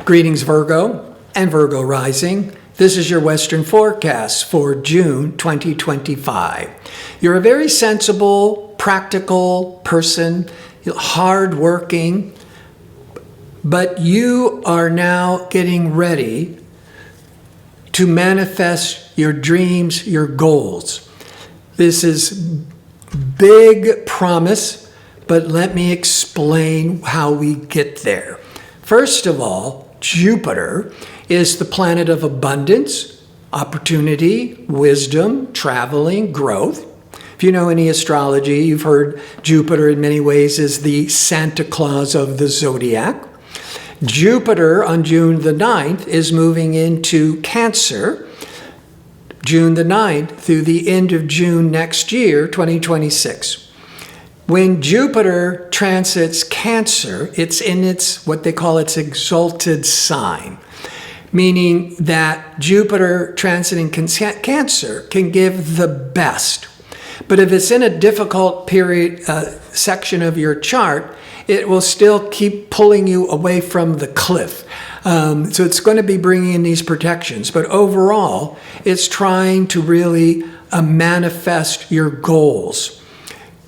Greetings, Virgo and Virgo rising. This is your Western forecast for June 2025. You're a very sensible, practical person, hardworking, but you are now getting ready to manifest your dreams, your goals. This is big promise, but let me explain how we get there. First of all, Jupiter is the planet of abundance, opportunity, wisdom, traveling, growth. If you know any astrology, you've heard Jupiter in many ways is the Santa Claus of the zodiac. Jupiter on June the 9th is moving into Cancer, June the 9th through the end of June next year, 2026. When Jupiter transits Cancer, it's in its what they call its exalted sign, meaning that Jupiter transiting Cancer can give the best. But if it's in a difficult period section of your chart, it will still keep pulling you away from the cliff. So it's going to be bringing in these protections. But overall, it's trying to really manifest your goals.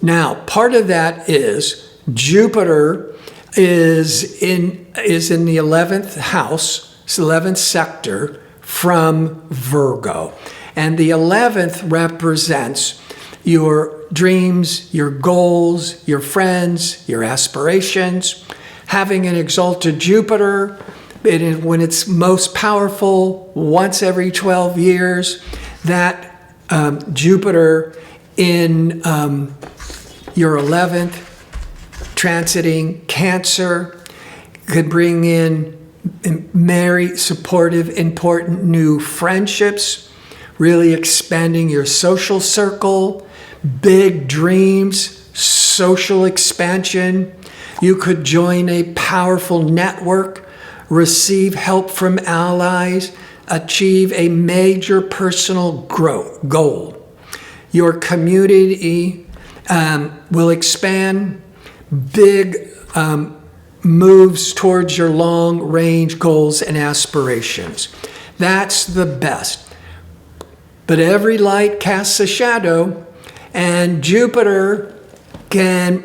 Now, part of that is Jupiter is in the 11th house, 11th sector from Virgo. And the 11th represents your dreams, your goals, your friends, your aspirations. Having an exalted Jupiter, when it's most powerful, once every 12 years, that Jupiter in your 11th, transiting Cancer, could bring in merry, supportive, important new friendships, really expanding your social circle, big dreams, social expansion. You could join a powerful network, receive help from allies, achieve a major personal goal. Your community will expand, big moves towards your long-range goals and aspirations. That's the best. But every light casts a shadow, and Jupiter can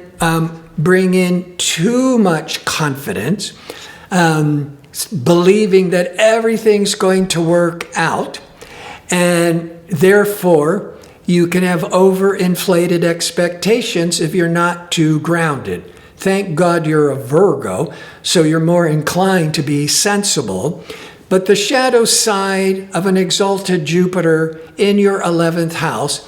bring in too much confidence, believing that everything's going to work out, and therefore you can have overinflated expectations if you're not too grounded. Thank God you're a Virgo, so you're more inclined to be sensible. But the shadow side of an exalted Jupiter in your 11th house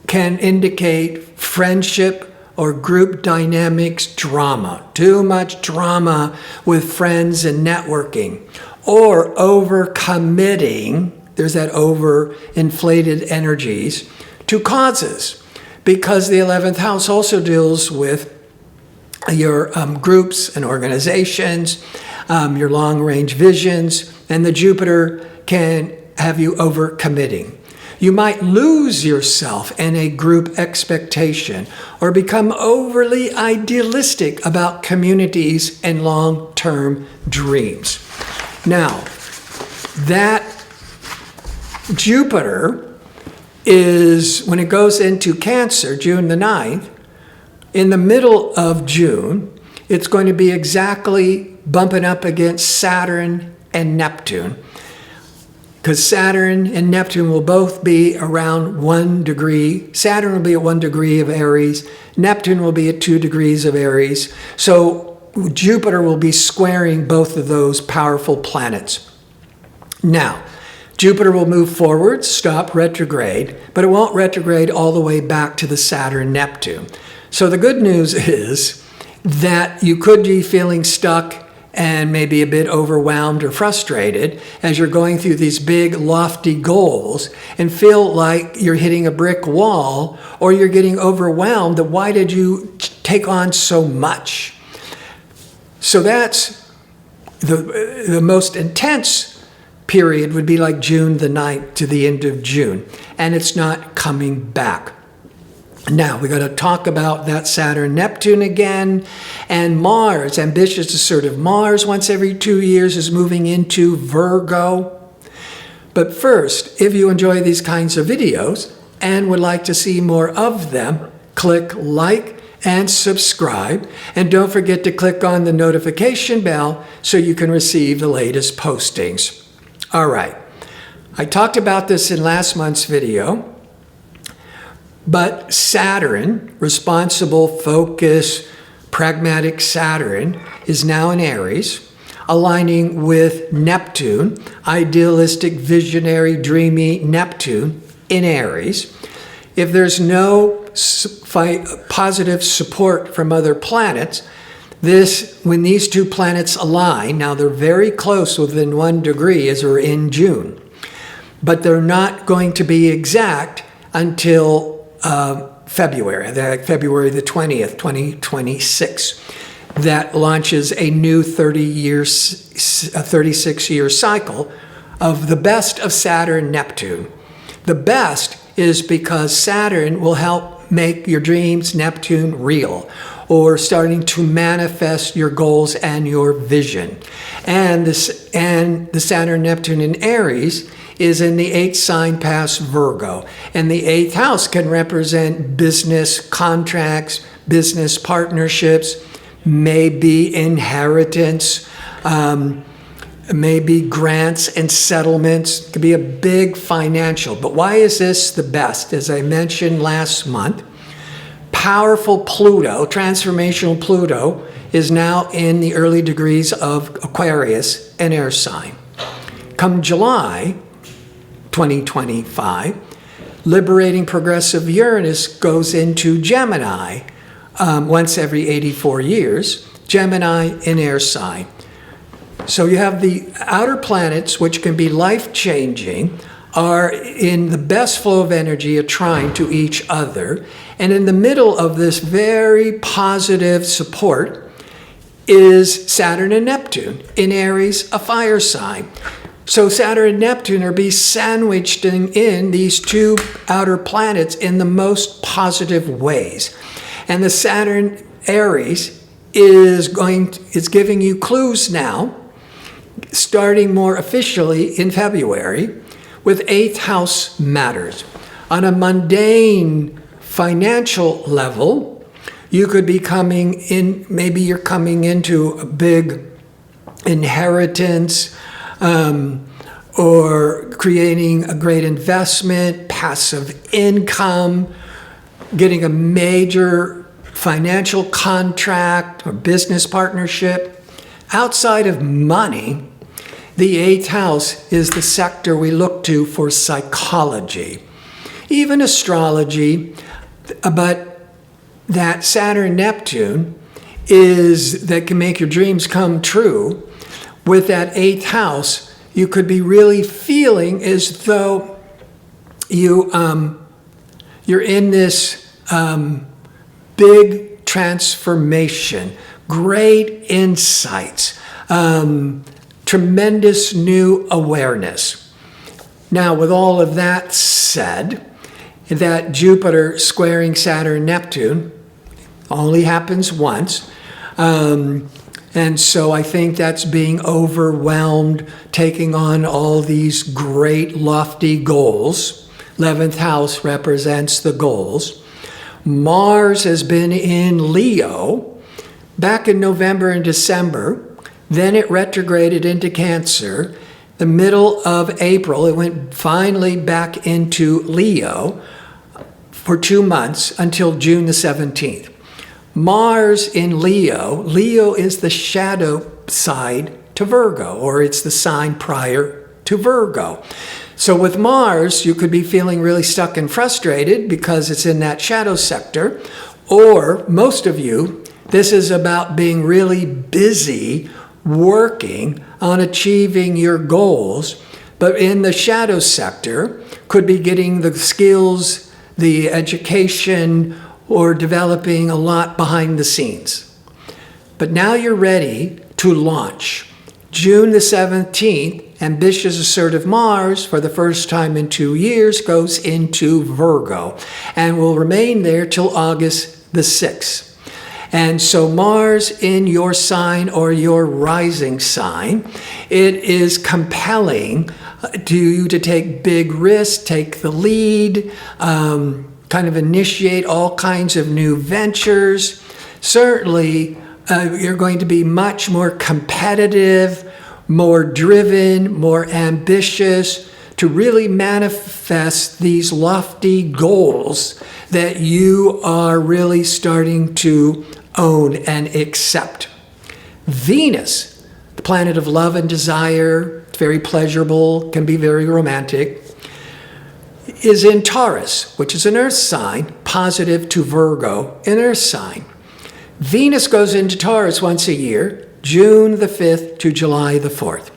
can indicate friendship or group dynamics drama. Too much drama with friends and networking. Or overcommitting, there's that overinflated energies, to causes. Because the 11th house also deals with your groups and organizations, your long-range visions, and the Jupiter can have you overcommitting. You might lose yourself in a group expectation or become overly idealistic about communities and long-term dreams. Now, that Jupiter is, when it goes into Cancer, June the 9th, in the middle of June, it's going to be exactly bumping up against Saturn and Neptune. Because Saturn and Neptune will both be around 1 degree. Saturn will be at 1 degree of Aries. Neptune will be at 2 degrees of Aries. So Jupiter will be squaring both of those powerful planets. Now, Jupiter will move forward, stop retrograde, but it won't retrograde all the way back to the Saturn-Neptune. So the good news is that you could be feeling stuck and maybe a bit overwhelmed or frustrated as you're going through these big, lofty goals and feel like you're hitting a brick wall or you're getting overwhelmed. Why did you take on so much? So that's the most intense period would be like June the 9th to the end of June, and it's not coming back. Now, we're going to talk about that Saturn-Neptune again. And Mars, ambitious, assertive Mars, once every 2 years is moving into Virgo. But first, if you enjoy these kinds of videos and would like to see more of them, click like and subscribe. And don't forget to click on the notification bell so you can receive the latest postings. All right. I talked about this in last month's video. But Saturn, responsible, focused, pragmatic Saturn, is now in Aries, aligning with Neptune, idealistic, visionary, dreamy Neptune in Aries. If there's no positive support from other planets, when these two planets align, now they're very close within 1 degree as we're in June, but they're not going to be exact until February the 20th, 2026. That launches a new 36-year cycle of the best of Saturn, Neptune. The best is because Saturn will help make your dreams, Neptune, real, or starting to manifest your goals and your vision. And the Saturn, Neptune in Aries is in the 8th sign past Virgo. And the 8th house can represent business contracts, business partnerships, maybe inheritance, maybe grants and settlements. It could be a big financial. But why is this the best? As I mentioned last month, powerful Pluto, transformational Pluto, is now in the early degrees of Aquarius, an air sign. Come July 2025, liberating progressive Uranus goes into Gemini once every 84 years, Gemini in air sign. So you have the outer planets, which can be life-changing, are in the best flow of energy, are trying to each other. And in the middle of this very positive support is Saturn and Neptune in Aries, a fire sign. So Saturn and Neptune are being sandwiched in these two outer planets in the most positive ways. And the Saturn Aries is giving you clues now, starting more officially in February, with 8th house matters. On a mundane financial level, you could be coming in, maybe you're coming into a big inheritance, or creating a great investment, passive income, getting a major financial contract or business partnership. Outside of money, the 8th house is the sector we look to for psychology, even astrology, but that Saturn-Neptune that can make your dreams come true. With that 8th house, you could be really feeling as though you're in this big transformation, great insights, tremendous new awareness. Now, with all of that said, that Jupiter squaring Saturn, Neptune only happens once. And so I think that's being overwhelmed, taking on all these great lofty goals. 11th house represents the goals. Mars has been in Leo back in November and December. Then it retrograded into Cancer. The middle of April, it went finally back into Leo for 2 months until June the 17th. Mars in Leo, Leo is the shadow side to Virgo, or it's the sign prior to Virgo. So with Mars, you could be feeling really stuck and frustrated because it's in that shadow sector. Or most of you, this is about being really busy working on achieving your goals, but in the shadow sector, could be getting the skills, the education, or developing a lot behind the scenes. But now you're ready to launch. June the 17th, ambitious, assertive Mars, for the first time in 2 years, goes into Virgo and will remain there till August the 6th. And so Mars in your sign or your rising sign, it is compelling to you to take big risks, take the lead, kind of initiate all kinds of new ventures. Certainly, you're going to be much more competitive, more driven, more ambitious to really manifest these lofty goals that you are really starting to own and accept. Venus, the planet of love and desire, it's very pleasurable, can be very romantic, is in Taurus, which is an earth sign, positive to Virgo, an earth sign. Venus goes into Taurus once a year, June the 5th to July the 4th.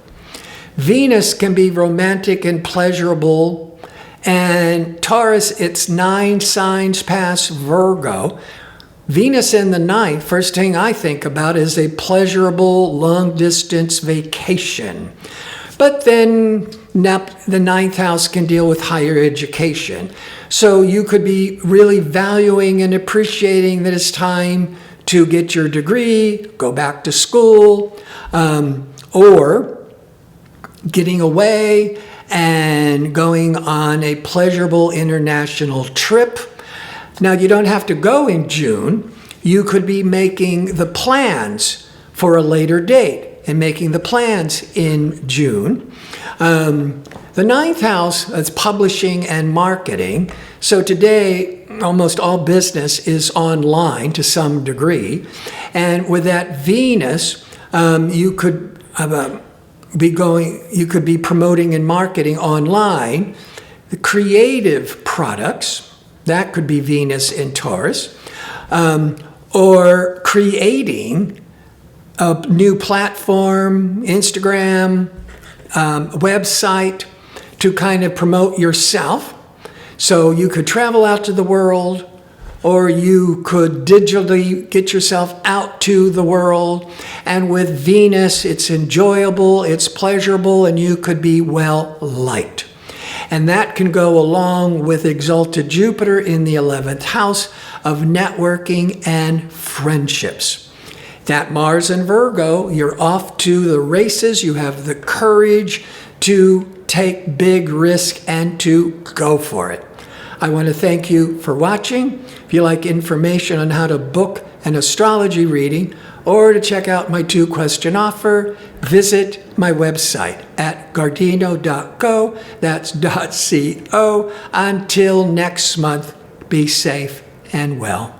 Venus can be romantic and pleasurable, and Taurus, it's 9 signs past Virgo. Venus in the 9th, first thing I think about is a pleasurable long-distance vacation. But then the 9th house can deal with higher education. So you could be really valuing and appreciating that it's time to get your degree, go back to school, or getting away and going on a pleasurable international trip. Now, you don't have to go in June. You could be making the plans for a later date and making the plans in June. The 9th house is publishing and marketing. So today, almost all business is online to some degree. And with that Venus, you could be promoting and marketing online the creative products. That could be Venus in Taurus, or creating a new platform, Instagram, website, to kind of promote yourself. So you could travel out to the world, or you could digitally get yourself out to the world. And with Venus, it's enjoyable, it's pleasurable, and you could be well liked. And that can go along with exalted Jupiter in the 11th house of networking and friendships. That Mars in Virgo, you're off to the races. You have the courage to take big risks and to go for it. I want to thank you for watching. If you like information on how to book an astrology reading or to check out my 2-question offer, visit my website at gardino.co. That's .co. Until next month, be safe and well.